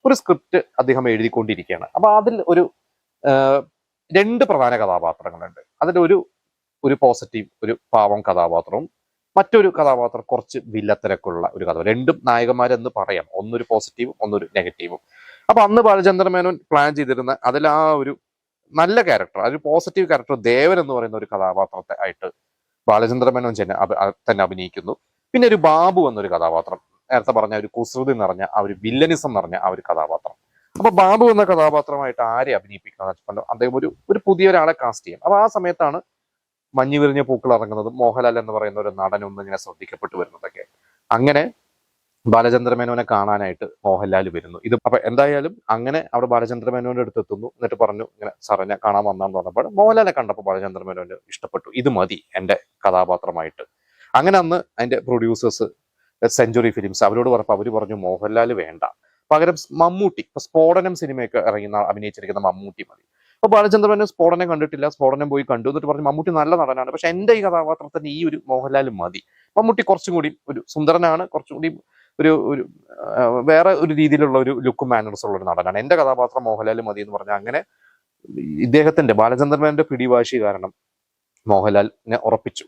ഒരു സ്ക്രിപ്റ്റ് അദ്ദേഹം എഴുതിക്കൊണ്ടിരിക്കുകയാണ്. അപ്പൊ അതിൽ ഒരു രണ്ട് പ്രധാന കഥാപാത്രങ്ങളുണ്ട്. അതിൽ ഒരു പോസിറ്റീവ്, ഒരു പാവം കഥാപാത്രവും മറ്റൊരു കഥാപാത്രം കുറച്ച് വില്ലത്തിരക്കുള്ള ഒരു കഥ. രണ്ടും നായകന്മാരെന്ന് പറയാം. ഒന്നൊരു പോസിറ്റീവും ഒന്നൊരു നെഗറ്റീവും. അപ്പൊ അന്ന് ബാലചന്ദ്ര മേനോൻ പ്ലാൻ ചെയ്തിരുന്ന അതിൽ ആ ഒരു നല്ല ക്യാരക്ടർ, ഒരു പോസിറ്റീവ് ക്യാരക്ടർ ദേവൻ എന്ന് പറയുന്ന ഒരു കഥാപാത്രത്തെ ആയിട്ട് ബാലചന്ദ്ര മേനോൻ തന്നെ അഭിനയിക്കുന്നു. പിന്നെ ഒരു ബാബു എന്നൊരു കഥാപാത്രം, നേരത്തെ പറഞ്ഞ ഒരു കുസൃതി നിറഞ്ഞ ആ ഒരു വില്ലനിസം നിറഞ്ഞ ആ ഒരു കഥാപാത്രം. അപ്പൊ ബാബു എന്ന കഥാപാത്രമായിട്ട് ആരെ അഭിനയിപ്പിക്കണം? അദ്ദേഹം ഒരു പുതിയ ഒരാളെ കാസ്റ്റ് ചെയ്യും. അപ്പൊ ആ സമയത്താണ് മഞ്ഞു വിരിഞ്ഞ പൂക്കൾ ഇറങ്ങുന്നതും മോഹൻലാൽ എന്ന് പറയുന്ന ഒരു നടൻ ഒന്നിങ്ങനെ ശ്രദ്ധിക്കപ്പെട്ടു വരുന്നതൊക്കെ. അങ്ങനെ ബാലചന്ദ്ര മേനോനെ കാണാനായിട്ട് മോഹൻലാൽ വരുന്നു. അപ്പൊ എന്തായാലും അങ്ങനെ അവിടെ ബാലചന്ദ്ര മേനോന്റെ അടുത്ത് എത്തുന്നു. എന്നിട്ട് പറഞ്ഞു, ഇങ്ങനെ സാറേ ഞാൻ കാണാൻ വന്നാന്ന് പറഞ്ഞപ്പോൾ മോഹൻലാലിനെ കണ്ടപ്പോൾ ബാലചന്ദ്ര മേനോന് ഇഷ്ടപ്പെട്ടു. ഇത് മതി എന്റെ കഥാപാത്രമായിട്ട്. അങ്ങനെ അന്ന് അതിന്റെ പ്രൊഡ്യൂസേഴ്സ് സെഞ്ചുറി ഫിലിംസ് അവരോട് പറഞ്ഞപ്പോൾ അവര് പറഞ്ഞു മോഹൻലാൽ വേണ്ട, പകരം മമ്മൂട്ടി, ഇപ്പൊ സ്ഫോടനം സിനിമയൊക്കെ അഭിനയിച്ചിരിക്കുന്ന മമ്മൂട്ടി മതി. അപ്പൊ ബാലചന്ദ്ര മേനോൻ സ്ഫോടനം കണ്ടിട്ടില്ല, സ്ഫോടനം പോയി കണ്ടു. എന്നിട്ട് പറഞ്ഞു മമ്മൂട്ടി നല്ല നടനാണ്, പക്ഷെ എന്റെ ഈ കഥാപാത്രത്തിന് ഈ ഒരു മോഹൻലാൽ മതി. മമ്മൂട്ടി കുറച്ചും കൂടി ഒരു സുന്ദരനാണ്, കുറച്ചും കൂടി ഒരു ഒരു വേറെ ഒരു രീതിയിലുള്ള ഒരു ലുക്കും മാനേഴ്സ് ഉള്ള ഒരു നടനാണ്, എന്റെ കഥാപാത്രം മോഹൻലാൽ മതി എന്ന് പറഞ്ഞാൽ അങ്ങനെ ഇദ്ദേഹത്തിന്റെ ബാലചന്ദ്ര മേനോന്റെ പിടിവാശി കാരണം മോഹൻലാലിനെ ഉറപ്പിച്ചു.